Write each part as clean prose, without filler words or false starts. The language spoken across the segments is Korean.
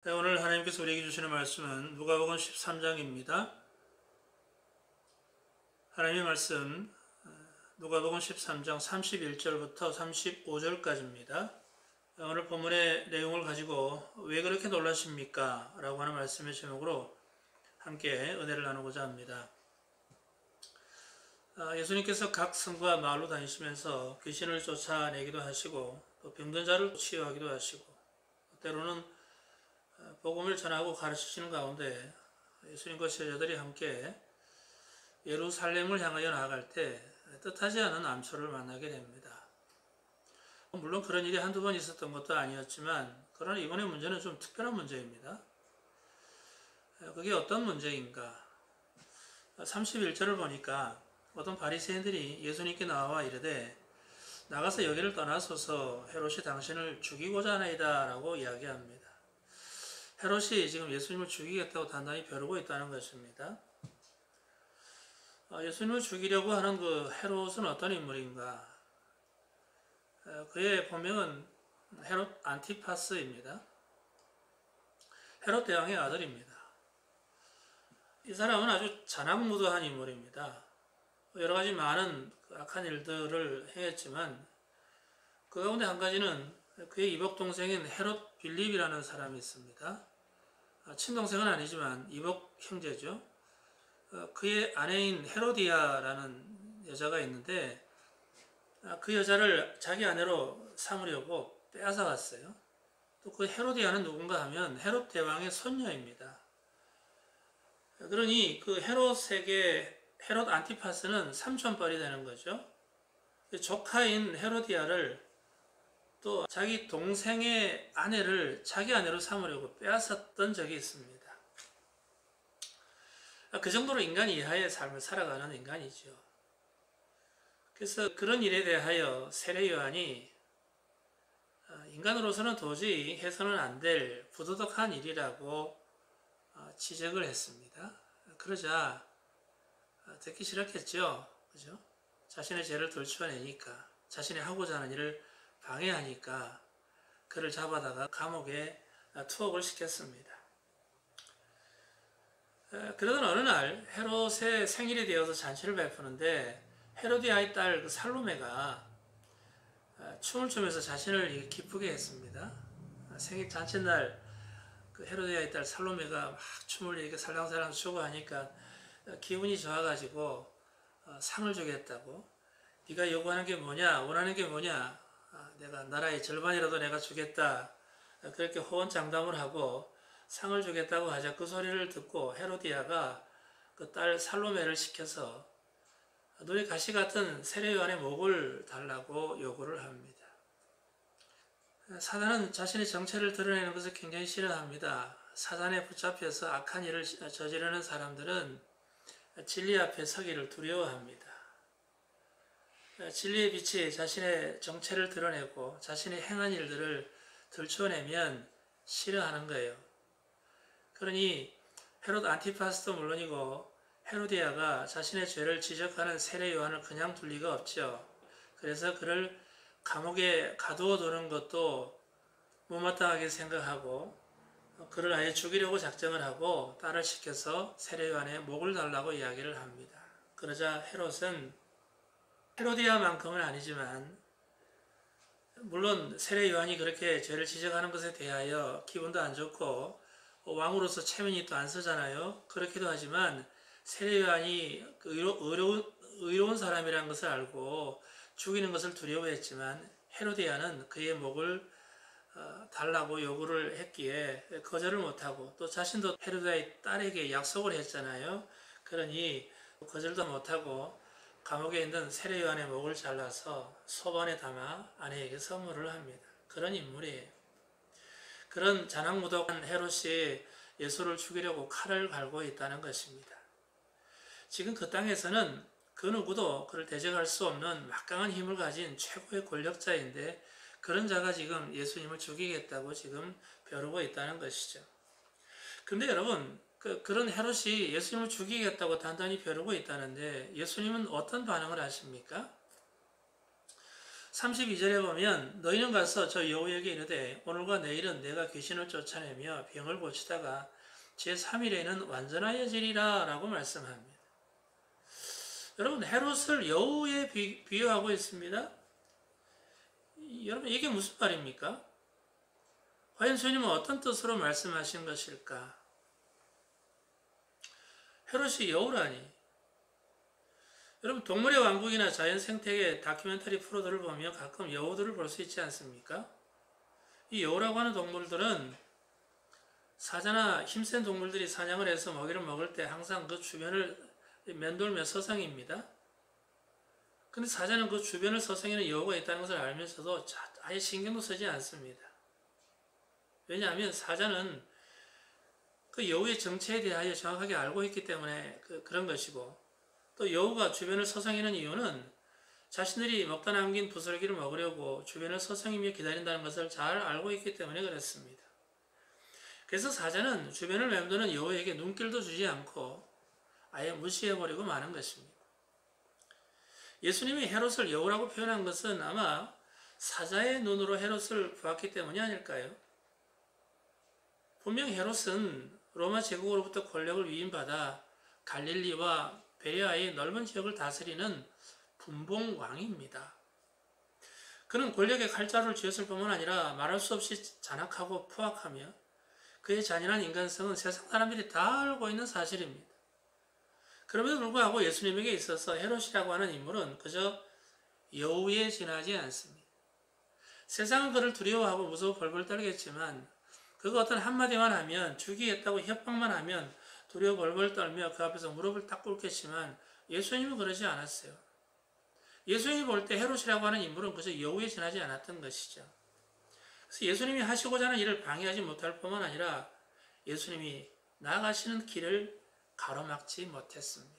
네, 오늘 하나님께서 우리에게 주시는 말씀은 누가복음 13장입니다. 하나님의 말씀 누가복음 13장 31절부터 35절까지입니다. 오늘 본문의 내용을 가지고 왜 그렇게 놀라십니까? 라고 하는 말씀의 제목으로 함께 은혜를 나누고자 합니다. 예수님께서 각 성과 마을로 다니시면서 귀신을 쫓아내기도 하시고 또 병든 자를 치유하기도 하시고 때로는 복음을 전하고 가르치시는 가운데 예수님과 제자들이 함께 예루살렘을 향하여 나아갈 때 뜻하지 않은 암초를 만나게 됩니다. 물론 그런 일이 한두 번 있었던 것도 아니었지만 그러나 이번의 문제는 좀 특별한 문제입니다. 그게 어떤 문제인가? 31절을 보니까 어떤 바리새인들이 예수님께 나와 이르되 나가서 여기를 떠나소서 헤롯이 당신을 죽이고자 하나이다 라고 이야기합니다. 헤롯이 지금 예수님을 죽이겠다고 단단히 벼르고 있다는 것입니다. 예수님을 죽이려고 하는 그 헤롯은 어떤 인물인가? 그의 본명은 헤롯 안티파스입니다. 헤롯 대왕의 아들입니다. 이 사람은 아주 잔악무도한 인물입니다. 여러 가지 많은 악한 일들을 행했지만 그 가운데 한 가지는 그의 이복 동생인 헤롯 빌립이라는 사람이 있습니다. 친동생은 아니지만 이복 형제죠. 그의 아내인 헤로디아라는 여자가 있는데 그 여자를 자기 아내로 삼으려고 빼앗아 갔어요. 또 그 헤로디아는 누군가 하면 헤롯 대왕의 손녀입니다. 그러니 그 헤롯에게 헤롯 안티파스는 삼촌뻘이 되는 거죠. 조카인 헤로디아를 또 자기 동생의 아내를 자기 아내로 삼으려고 빼앗았던 적이 있습니다. 그 정도로 인간 이하의 삶을 살아가는 인간이죠. 그래서 그런 일에 대하여 세례 요한이 인간으로서는 도저히 해서는 안 될 부도덕한 일이라고 지적을 했습니다. 그러자 듣기 싫었겠죠. 그죠? 자신의 죄를 들추어내니까, 자신이 하고자 하는 일을 방해하니까 그를 잡아다가 감옥에 투옥을 시켰습니다. 그러던 어느 날 헤롯의 생일이 되어서 잔치를 베푸는데 헤로디아의 딸 살로메가 춤을 추면서 자신을 기쁘게 했습니다. 생일 잔치날 그 헤로디아의 딸 살로메가 막 춤을 이렇게 살랑살랑 추고 하니까 기분이 좋아가지고 상을 주겠다고, 네가 요구하는 게 뭐냐, 원하는 게 뭐냐, 내가 나라의 절반이라도 내가 주겠다, 그렇게 호언장담을 하고 상을 주겠다고 하자 그 소리를 듣고 헤로디아가 그 딸 살로메를 시켜서 눈이 가시 같은 세례 요한의 목을 달라고 요구를 합니다. 사단은 자신의 정체를 드러내는 것을 굉장히 싫어합니다. 사단에 붙잡혀서 악한 일을 저지르는 사람들은 진리 앞에 서기를 두려워합니다. 진리의 빛이 자신의 정체를 드러내고 자신의 행한 일들을 들춰내면 싫어하는 거예요. 그러니 헤롯 안티파스도 물론이고 헤로디아가 자신의 죄를 지적하는 세례 요한을 그냥 둘 리가 없죠. 그래서 그를 감옥에 가두어 두는 것도 못마땅하게 생각하고 그를 아예 죽이려고 작정을 하고 딸을 시켜서 세례 요한의 목을 달라고 이야기를 합니다. 그러자 헤롯은 헤로디아만큼은 아니지만 물론 세례 요한이 그렇게 죄를 지적하는 것에 대하여 기분도 안 좋고 왕으로서 체면이 또 안 서잖아요. 그렇기도 하지만 세례 요한이 의로운 사람이라는 것을 알고 죽이는 것을 두려워했지만 헤로디아는 그의 목을 달라고 요구를 했기에 거절을 못하고 또 자신도 헤로디아의 딸에게 약속을 했잖아요. 그러니 거절도 못하고 감옥에 있는 세례 요한의 목을 잘라서 소반에 담아 아내에게 선물을 합니다. 그런 인물이에요. 그런 잔악무도한 헤롯이 예수를 죽이려고 칼을 갈고 있다는 것입니다. 지금 그 땅에서는 그 누구도 그를 대적할 수 없는 막강한 힘을 가진 최고의 권력자인데 그런 자가 지금 예수님을 죽이겠다고 지금 벼르고 있다는 것이죠. 그런데 여러분, 그런 헤롯이 예수님을 죽이겠다고 단단히 벼르고 있다는데 예수님은 어떤 반응을 하십니까? 32절에 보면 너희는 가서 저 여호에게 이르되 오늘과 내일은 내가 귀신을 쫓아내며 병을 고치다가 제3일에는 완전하여지리라 라고 말씀합니다. 여러분, 헤롯을 여우에 비유하고 있습니다. 여러분, 이게 무슨 말입니까? 과연 주님은 어떤 뜻으로 말씀하신 것일까? 헤롯이 여우라니. 여러분, 동물의 왕국이나 자연 생태계 다큐멘터리 프로들을 보면 가끔 여우들을 볼 수 있지 않습니까? 이 여우라고 하는 동물들은 사자나 힘센 동물들이 사냥을 해서 먹이를 먹을 때 항상 그 주변을 맴돌며 서성입니다. 근데 사자는 그 주변을 서성이는 여우가 있다는 것을 알면서도 아예 신경도 쓰지 않습니다. 왜냐하면 사자는 그 여우의 정체에 대하여 정확하게 알고 있기 때문에 그런 것이고, 또 여우가 주변을 서성이는 이유는 자신들이 먹다 남긴 부스러기를 먹으려고 주변을 서성이며 기다린다는 것을 잘 알고 있기 때문에 그렇습니다. 그래서 사자는 주변을 맴도는 여우에게 눈길도 주지 않고 아예 무시해버리고 마는 것입니다. 예수님이 헤롯을 여우라고 표현한 것은 아마 사자의 눈으로 헤롯을 보았기 때문이 아닐까요? 분명 헤롯은 로마 제국으로부터 권력을 위임받아 갈릴리와 베레아의 넓은 지역을 다스리는 분봉왕입니다. 그는 권력의 칼자루를 쥐었을 뿐만 아니라 말할 수 없이 잔악하고 포악하며 그의 잔인한 인간성은 세상 사람들이 다 알고 있는 사실입니다. 그럼에도 불구하고 예수님에게 있어서 헤롯이라고 하는 인물은 그저 여우에 지나지 않습니다. 세상은 그를 두려워하고 무서워 벌벌 떨겠지만 그가 어떤 한마디만 하면 죽이겠다고 협박만 하면 두려워 벌벌 떨며 그 앞에서 무릎을 딱 꿇겠지만 예수님은 그러지 않았어요. 예수님이 볼 때 헤롯이라고 하는 인물은 그저 여우에 지나지 않았던 것이죠. 그래서 예수님이 하시고자 하는 일을 방해하지 못할 뿐만 아니라 예수님이 나아가시는 길을 가로막지 못했습니다.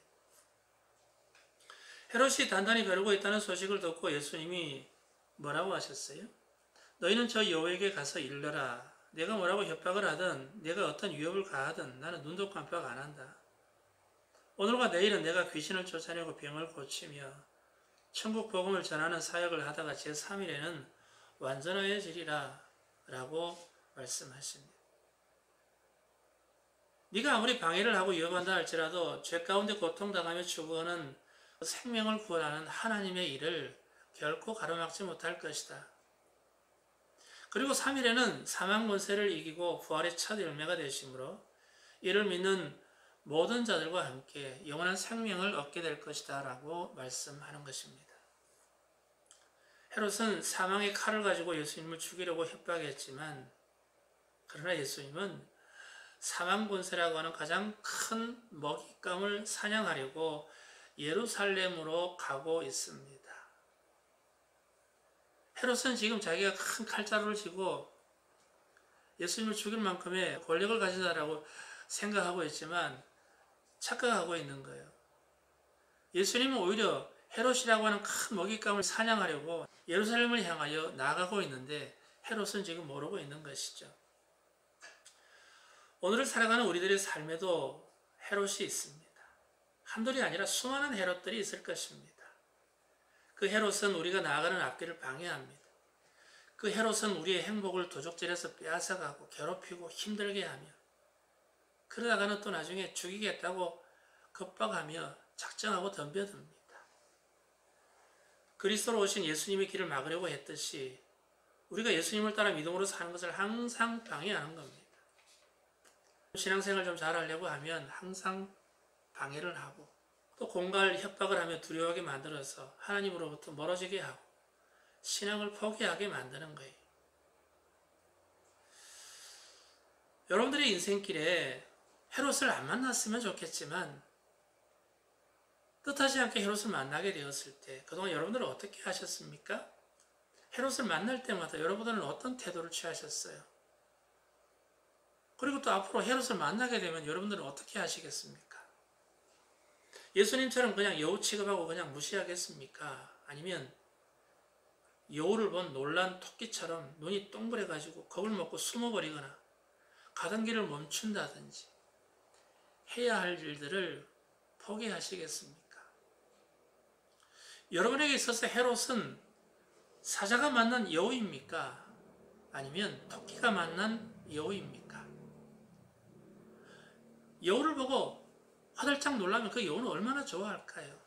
헤롯이 단단히 벼르고 있다는 소식을 듣고 예수님이 뭐라고 하셨어요? 너희는 저 여우에게 가서 일러라. 내가 뭐라고 협박을 하든 내가 어떤 위협을 가하든 나는 눈도 깜빡 안 한다. 오늘과 내일은 내가 귀신을 쫓아내고 병을 고치며 천국 복음을 전하는 사역을 하다가 제3일에는 완전하여지리라 라고 말씀하십니다. 네가 아무리 방해를 하고 위협한다 할지라도 죄 가운데 고통당하며 추구하는 생명을 구원하는 하나님의 일을 결코 가로막지 못할 것이다. 그리고 3일에는 사망 권세를 이기고 부활의 첫 열매가 되심으로 이를 믿는 모든 자들과 함께 영원한 생명을 얻게 될 것이다 라고 말씀하는 것입니다. 헤롯은 사망의 칼을 가지고 예수님을 죽이려고 협박했지만 그러나 예수님은 사망 권세라고 하는 가장 큰 먹잇감을 사냥하려고 예루살렘으로 가고 있습니다. 헤롯은 지금 자기가 큰 칼자루를 쥐고 예수님을 죽일 만큼의 권력을 가진다라고 생각하고 있지만 착각하고 있는 거예요. 예수님은 오히려 헤롯이라고 하는 큰 먹잇감을 사냥하려고 예루살렘을 향하여 나가고 있는데 헤롯은 지금 모르고 있는 것이죠. 오늘을 살아가는 우리들의 삶에도 헤롯이 있습니다. 한둘이 아니라 수많은 헤롯들이 있을 것입니다. 그 헤롯은 우리가 나아가는 앞길을 방해합니다. 그 헤롯은 우리의 행복을 도적질해서 빼앗아가고 괴롭히고 힘들게 하며 그러다가는 또 나중에 죽이겠다고 겁박하며 작정하고 덤벼듭니다. 그리스도로 오신 예수님의 길을 막으려고 했듯이 우리가 예수님을 따라 믿음으로 사는 것을 항상 방해하는 겁니다. 신앙생활 좀 잘하려고 하면 항상 방해를 하고 또 공갈 협박을 하며 두려워하게 만들어서 하나님으로부터 멀어지게 하고 신앙을 포기하게 만드는 거예요. 여러분들의 인생길에 헤롯을 안 만났으면 좋겠지만 뜻하지 않게 헤롯을 만나게 되었을 때 그동안 여러분들은 어떻게 하셨습니까? 헤롯을 만날 때마다 여러분들은 어떤 태도를 취하셨어요? 그리고 또 앞으로 헤롯을 만나게 되면 여러분들은 어떻게 하시겠습니까? 예수님처럼 그냥 여우 취급하고 그냥 무시하겠습니까? 아니면 여우를 본 놀란 토끼처럼 눈이 동그래가지고 겁을 먹고 숨어버리거나 가던 길을 멈춘다든지 해야 할 일들을 포기하시겠습니까? 여러분에게 있어서 헤롯은 사자가 만난 여우입니까? 아니면 토끼가 만난 여우입니까? 여우를 보고 화들짝 놀라면 그 여우는 얼마나 좋아할까요?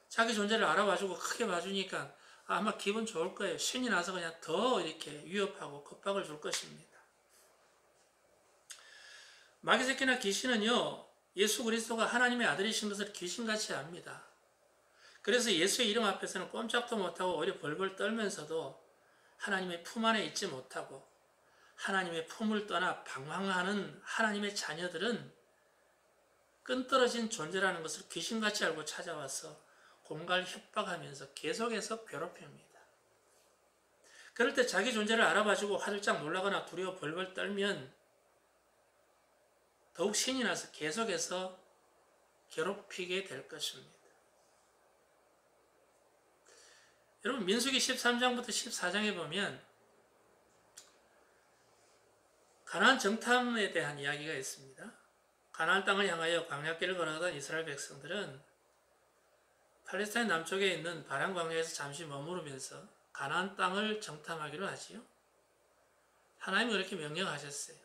자기 존재를 알아봐주고 크게 봐주니까 아마 기분 좋을 거예요. 신이 나서 그냥 더 이렇게 위협하고 겁박을 줄 것입니다. 마귀 새끼나 귀신은요, 예수 그리스도가 하나님의 아들이신 것을 귀신같이 압니다. 그래서 예수의 이름 앞에서는 꼼짝도 못하고 오히려 벌벌 떨면서도 하나님의 품 안에 있지 못하고 하나님의 품을 떠나 방황하는 하나님의 자녀들은 끈떨어진 존재라는 것을 귀신같이 알고 찾아와서 공갈 협박하면서 계속해서 괴롭힙니다. 그럴 때 자기 존재를 알아봐주고 화들짝 놀라거나 두려워 벌벌 떨면 더욱 신이 나서 계속해서 괴롭히게 될 것입니다. 여러분, 민수기 13장부터 14장에 보면 가나안 정탐에 대한 이야기가 있습니다. 가나안 땅을 향하여 광야길을 걸어가던 이스라엘 백성들은 팔레스타인 남쪽에 있는 바란 광야에서 잠시 머무르면서 가나안 땅을 정탐하기로 하지요. 하나님은 그렇게 명령하셨어요.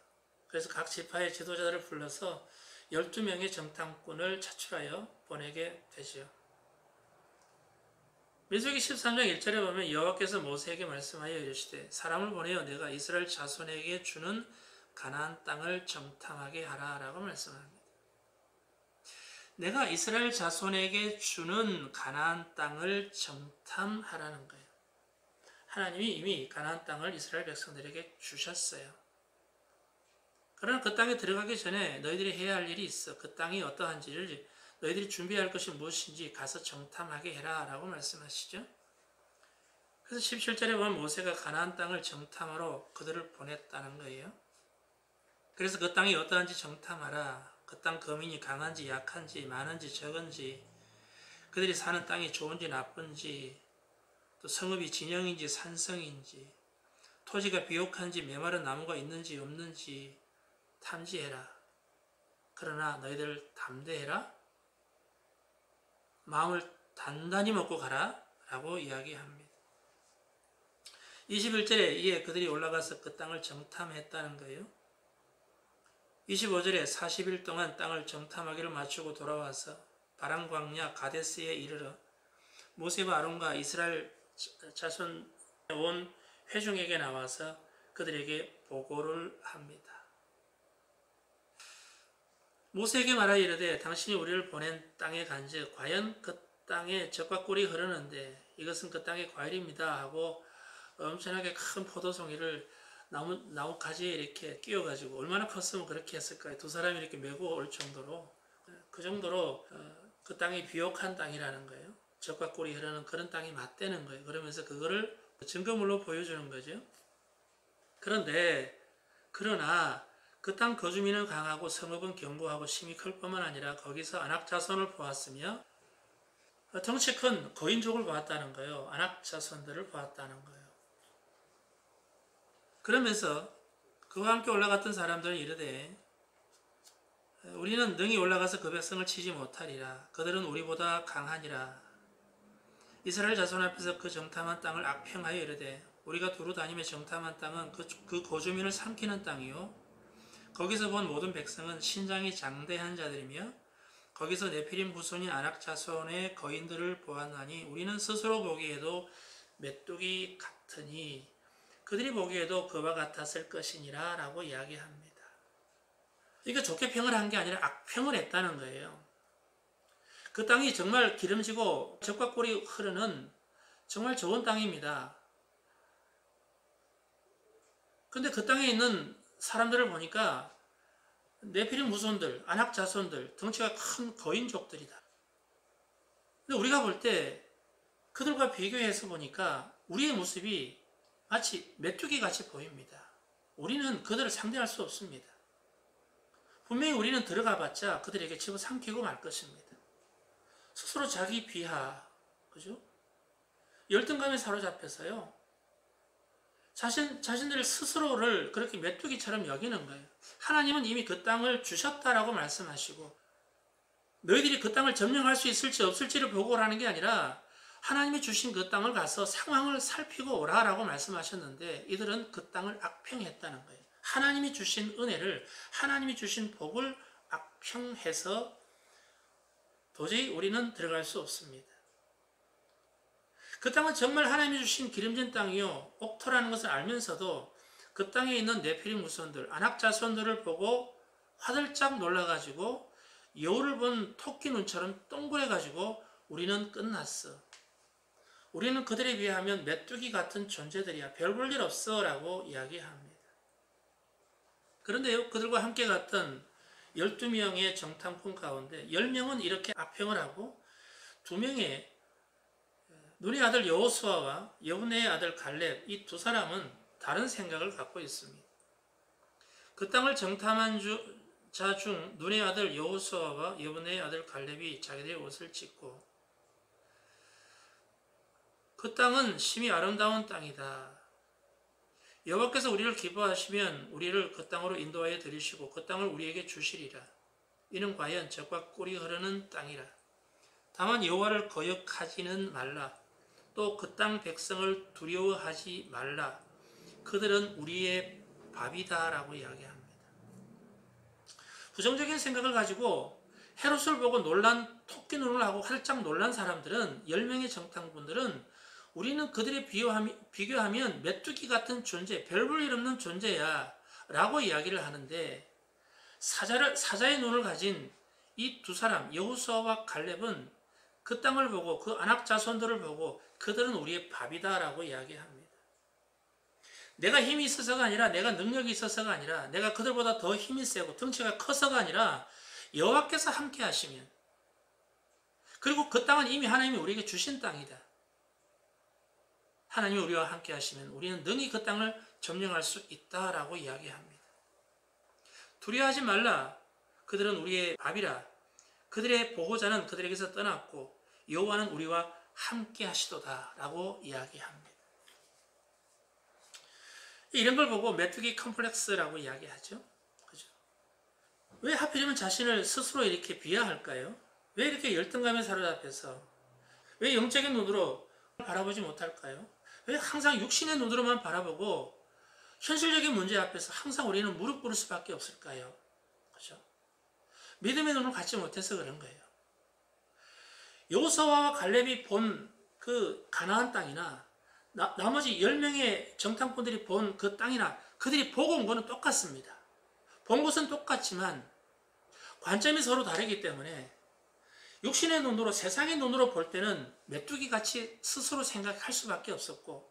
그래서 각 지파의 지도자들을 불러서 12명의 정탐꾼을 차출하여 보내게 되지요. 민수기 13장 1절에 보면 여호와께서 모세에게 말씀하여 이르시되 사람을 보내어 내가 이스라엘 자손에게 주는 가나안 땅을 정탐하게 하라 라고 말씀합니다. 내가 이스라엘 자손에게 주는 가나안 땅을 정탐하라는 거예요. 하나님이 이미 가나안 땅을 이스라엘 백성들에게 주셨어요. 그러나 그 땅에 들어가기 전에 너희들이 해야 할 일이 있어. 그 땅이 어떠한지를 너희들이 준비할 것이 무엇인지 가서 정탐하게 해라 라고 말씀하시죠. 그래서 17절에 보면 모세가 가나안 땅을 정탐하러 그들을 보냈다는 거예요. 그래서 그 땅이 어떠한지 정탐하라. 그 땅 거민이 강한지 약한지 많은지 적은지 그들이 사는 땅이 좋은지 나쁜지 또 성읍이 진영인지 산성인지 토지가 비옥한지 메마른 나무가 있는지 없는지 탐지해라. 그러나 너희들 담대해라. 마음을 단단히 먹고 가라 라고 이야기합니다. 21절에 이에 그들이 올라가서 그 땅을 정탐했다는 거예요. 25절에 40일 동안 땅을 정탐하기를 마치고 돌아와서 바란 광야 가데스에 이르러 모세와 아론과 이스라엘 자손 온 회중에게 나와서 그들에게 보고를 합니다. 모세에게 말하여 이르되 당신이 우리를 보낸 땅에 간즉 과연 그 땅에 젖과 꿀이 흐르는데 이것은 그 땅의 과일입니다 하고 엄청나게 큰 포도송이를 나무 가지에 이렇게 끼워가지고 얼마나 컸으면 그렇게 했을까요? 두 사람이 이렇게 메고 올 정도로 그 정도로 그 땅이 비옥한 땅이라는 거예요. 젖과 꿀이 흐르는 그런 땅이 맞대는 거예요. 그러면서 그거를 증거물로 보여주는 거죠. 그러나 그 땅 거주민은 강하고 성읍은 견고하고 심이 클 뿐만 아니라 거기서 아낙 자손을 보았으며 덩치 큰 거인족을 보았다는 거예요. 아낙 자손들을 보았다는 거예요. 그러면서 그와 함께 올라갔던 사람들은 이르되 우리는 능히 올라가서 그 백성을 치지 못하리라. 그들은 우리보다 강하니라. 이스라엘 자손 앞에서 그 정탐한 땅을 악평하여 이르되 우리가 두루 다니며 정탐한 땅은 그 거주민을 삼키는 땅이요 거기서 본 모든 백성은 신장이 장대한 자들이며 거기서 네피림 후손인 아낙 자손의 거인들을 보았나니 우리는 스스로 보기에도 메뚜기 같으니 그들이 보기에도 그와 같았을 것이니라 라고 이야기합니다. 이거 좋게 평을 한 게 아니라 악평을 했다는 거예요. 그 땅이 정말 기름지고 젖과 꿀이 흐르는 정말 좋은 땅입니다. 근데 그 땅에 있는 사람들을 보니까 네피림 후손들, 아낙 자손들, 덩치가 큰 거인족들이다. 근데 우리가 볼 때 그들과 비교해서 보니까 우리의 모습이 마치 메뚜기 같이 보입니다. 우리는 그들을 상대할 수 없습니다. 분명히 우리는 들어가 봤자 그들에게 집어삼키고 말 것입니다. 스스로 자기 비하, 그죠? 열등감에 사로잡혀서요. 자신들 스스로를 그렇게 메뚜기처럼 여기는 거예요. 하나님은 이미 그 땅을 주셨다라고 말씀하시고 너희들이 그 땅을 점령할 수 있을지 없을지를 보고 하는 게 아니라 하나님이 주신 그 땅을 가서 상황을 살피고 오라라고 말씀하셨는데 이들은 그 땅을 악평했다는 거예요. 하나님이 주신 은혜를, 하나님이 주신 복을 악평해서 도저히 우리는 들어갈 수 없습니다. 그 땅은 정말 하나님이 주신 기름진 땅이요, 옥토라는 것을 알면서도 그 땅에 있는 네피림 후손들, 아낙 자손들을 보고 화들짝 놀라가지고 여우를 본 토끼 눈처럼 동그래가지고 우리는 끝났어. 우리는 그들에 비하면 메뚜기 같은 존재들이야. 별 볼 일 없어 라고 이야기합니다. 그런데 그들과 함께 갔던 12명의 정탐꾼 가운데 10명은 이렇게 악평을 하고 2명의 눈의 아들 여호수아와 여분의 아들 갈렙, 이 두 사람은 다른 생각을 갖고 있습니다. 그 땅을 정탐한 자 중 눈의 아들 여호수아와 여분의 아들 갈렙이 자기들의 옷을 찢고 그 땅은 심히 아름다운 땅이다. 여호와께서 우리를 기뻐하시면 우리를 그 땅으로 인도하여 들이시고 그 땅을 우리에게 주시리라. 이는 과연 젖과 꿀이 흐르는 땅이라. 다만 여호와를 거역하지는 말라. 또 그 땅 백성을 두려워하지 말라. 그들은 우리의 밥이다 라고 이야기합니다. 부정적인 생각을 가지고 헤롯을 보고 놀란 토끼 눈을 하고 활짝 놀란 사람들은 10명의 정탐꾼들은 우리는 그들에 비교하면 메뚜기 같은 존재, 별 볼 일 없는 존재야 라고 이야기를 하는데 사자의 눈을 가진 이 두 사람 여호수아와 갈렙은 그 땅을 보고 그 아낙 자손들을 보고 그들은 우리의 밥이다 라고 이야기합니다. 내가 힘이 있어서가 아니라 내가 능력이 있어서가 아니라 내가 그들보다 더 힘이 세고 덩치가 커서가 아니라 여호와께서 함께 하시면 그리고 그 땅은 이미 하나님이 우리에게 주신 땅이다. 하나님이 우리와 함께 하시면 우리는 능히 그 땅을 점령할 수 있다라고 이야기합니다. 두려워하지 말라. 그들은 우리의 밥이라. 그들의 보호자는 그들에게서 떠났고 여호와는 우리와 함께 하시도다 라고 이야기합니다. 이런 걸 보고 메뚜기 컴플렉스라고 이야기하죠. 그죠? 왜 하필이면 자신을 스스로 이렇게 비하할까요? 왜 이렇게 열등감에 사로잡혀서 왜 영적인 눈으로 바라보지 못할까요? 왜 항상 육신의 눈으로만 바라보고 현실적인 문제 앞에서 항상 우리는 무릎 꿇을 수밖에 없을까요? 그죠? 믿음의 눈을 갖지 못해서 그런 거예요. 여호수아와 갈렙이 본 그 가나안 땅이나 나머지 10명의 정탐꾼들이 본 그 땅이나 그들이 보고 온 것은 똑같습니다. 본 것은 똑같지만 관점이 서로 다르기 때문에 육신의 눈으로 세상의 눈으로 볼 때는 메뚜기같이 스스로 생각할 수밖에 없었고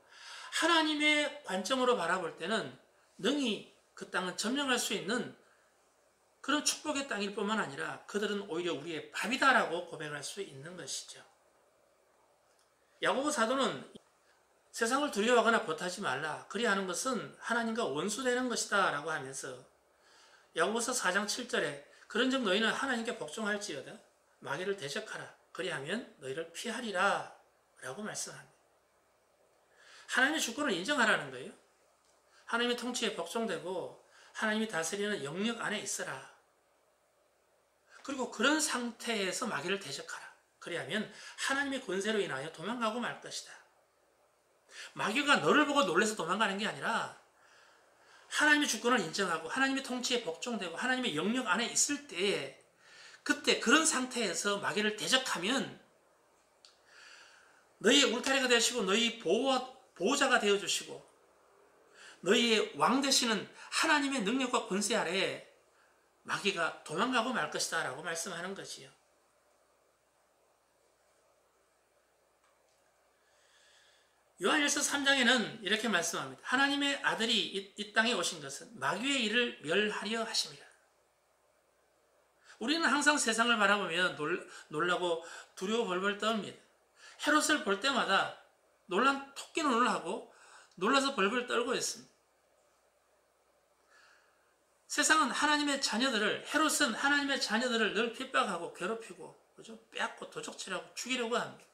하나님의 관점으로 바라볼 때는 능히 그 땅은 점령할 수 있는 그런 축복의 땅일 뿐만 아니라 그들은 오히려 우리의 밥이다라고 고백할 수 있는 것이죠. 야고보 사도는 세상을 두려워하거나 보타지 말라. 그리하는 것은 하나님과 원수되는 것이다 라고 하면서 야고보서 4장 7절에 그런즉 너희는 하나님께 복종할지어다. 마귀를 대적하라. 그리하면 너희를 피하리라 라고 말씀합니다. 하나님의 주권을 인정하라는 거예요. 하나님의 통치에 복종되고 하나님이 다스리는 영역 안에 있어라. 그리고 그런 상태에서 마귀를 대적하라. 그리하면 하나님의 권세로 인하여 도망가고 말 것이다. 마귀가 너를 보고 놀라서 도망가는 게 아니라 하나님의 주권을 인정하고 하나님의 통치에 복종되고 하나님의 영역 안에 있을 때에 그때 그런 상태에서 마귀를 대적하면 너희의 울타리가 되시고 너희 보호자가 되어주시고 너희의 왕 되시는 하나님의 능력과 권세 아래에 마귀가 도망가고 말 것이다 라고 말씀하는 것이요. 요한일서 3장에는 이렇게 말씀합니다. 하나님의 아들이 이 땅에 오신 것은 마귀의 일을 멸하려 하심이라. 우리는 항상 세상을 바라보며 놀라고 두려워 벌벌 떱니다. 헤롯을 볼 때마다 놀란 토끼 눈을 하고 놀라서 벌벌 떨고 있습니다. 세상은 하나님의 자녀들을, 헤롯은 하나님의 자녀들을 늘 핍박하고 괴롭히고, 그죠? 빼앗고 도적질하고 죽이려고 합니다.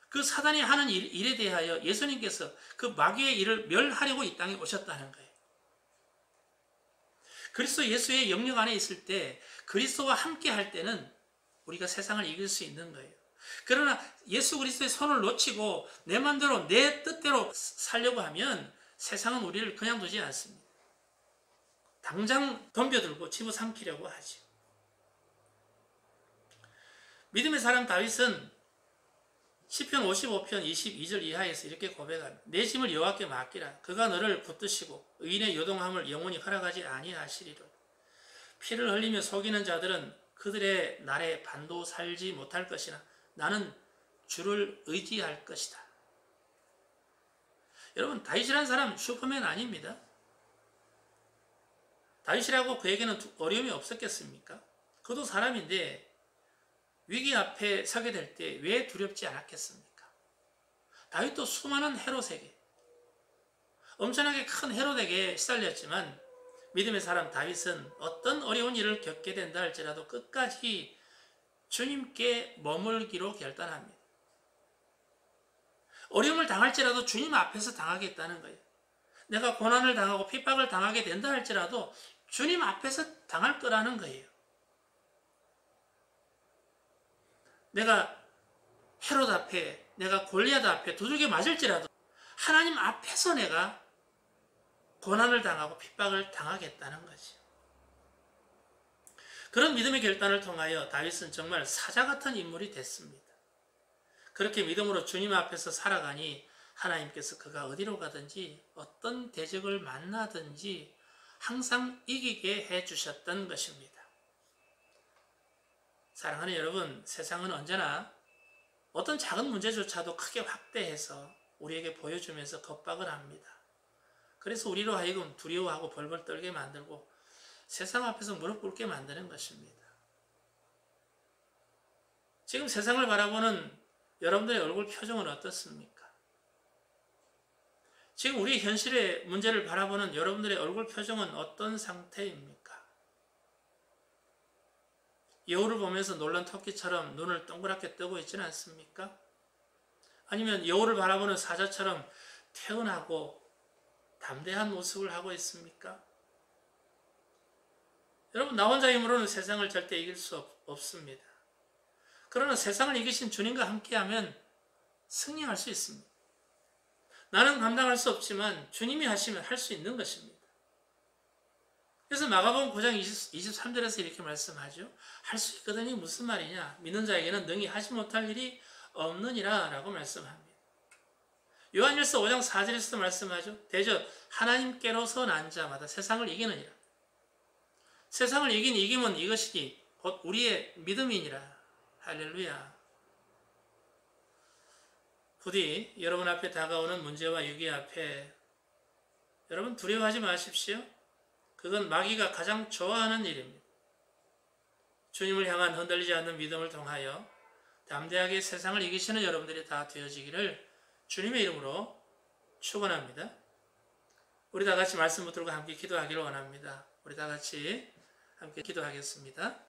그 사단이 하는 일에 대하여 예수님께서 그 마귀의 일을 멸하려고 이 땅에 오셨다는 거예요. 그리스도 예수의 영역 안에 있을 때 그리스도와 함께 할 때는 우리가 세상을 이길 수 있는 거예요. 그러나 예수 그리스도의 손을 놓치고 내 맘대로 내 뜻대로 살려고 하면 세상은 우리를 그냥 두지 않습니다. 당장 덤벼들고 집어삼키려고 하죠. 믿음의 사람 다윗은 시편 55편 22절 이하에서 이렇게 고백합니다. 내 짐을 여호와께 맡기라. 그가 너를 붙드시고 의인의 요동함을 영원히 허락하지 아니하시리로다. 피를 흘리며 속이는 자들은 그들의 날에 반도 살지 못할 것이나 나는 주를 의지할 것이다. 여러분, 다윗이라는 사람 슈퍼맨 아닙니다. 다윗이라고 그에게는 어려움이 없었겠습니까? 그도 사람인데 위기 앞에 서게 될 때 왜 두렵지 않았겠습니까? 다윗도 수많은 헤롯에게, 엄청나게 큰 헤롯에게 시달렸지만 믿음의 사람 다윗은 어떤 어려운 일을 겪게 된다 할지라도 끝까지 주님께 머물기로 결단합니다. 어려움을 당할지라도 주님 앞에서 당하겠다는 거예요. 내가 고난을 당하고 핍박을 당하게 된다 할지라도 주님 앞에서 당할 거라는 거예요. 내가 헤롯 앞에, 내가 골리앗 앞에 두들겨 맞을지라도 하나님 앞에서 내가 고난을 당하고 핍박을 당하겠다는 거죠. 그런 믿음의 결단을 통하여 다윗은 정말 사자 같은 인물이 됐습니다. 그렇게 믿음으로 주님 앞에서 살아가니 하나님께서 그가 어디로 가든지 어떤 대적을 만나든지 항상 이기게 해주셨던 것입니다. 사랑하는 여러분, 세상은 언제나 어떤 작은 문제조차도 크게 확대해서 우리에게 보여주면서 겁박을 합니다. 그래서 우리로 하여금 두려워하고 벌벌 떨게 만들고 세상 앞에서 무릎 꿇게 만드는 것입니다. 지금 세상을 바라보는 여러분들의 얼굴 표정은 어떻습니까? 지금 우리 현실의 문제를 바라보는 여러분들의 얼굴 표정은 어떤 상태입니까? 여우를 보면서 놀란 토끼처럼 눈을 동그랗게 뜨고 있지는 않습니까? 아니면 여우를 바라보는 사자처럼 태연하고 담대한 모습을 하고 있습니까? 여러분, 나 혼자 힘으로는 세상을 절대 이길 수 없습니다. 그러나 세상을 이기신 주님과 함께하면 승리할 수 있습니다. 나는 감당할 수 없지만 주님이 하시면 할 수 있는 것입니다. 그래서 마가복음 9장 23절에서 이렇게 말씀하죠. 할 수 있거든이 무슨 말이냐? 믿는 자에게는 능히 하지 못할 일이 없느니라 라고 말씀합니다. 요한일서 5장 4절에서도 말씀하죠. 대저 하나님께로서 난 자마다 세상을 이기느니라. 세상을 이긴 이김은 이것이니 곧 우리의 믿음이니라. 할렐루야. 부디 여러분 앞에 다가오는 문제와 위기 앞에 여러분 두려워하지 마십시오. 그건 마귀가 가장 좋아하는 일입니다. 주님을 향한 흔들리지 않는 믿음을 통하여 담대하게 세상을 이기시는 여러분들이 다 되어지기를 주님의 이름으로 축원합니다. 우리 다 같이 말씀 붙들고 함께 기도하기를 원합니다. 우리 다 같이 함께 기도하겠습니다.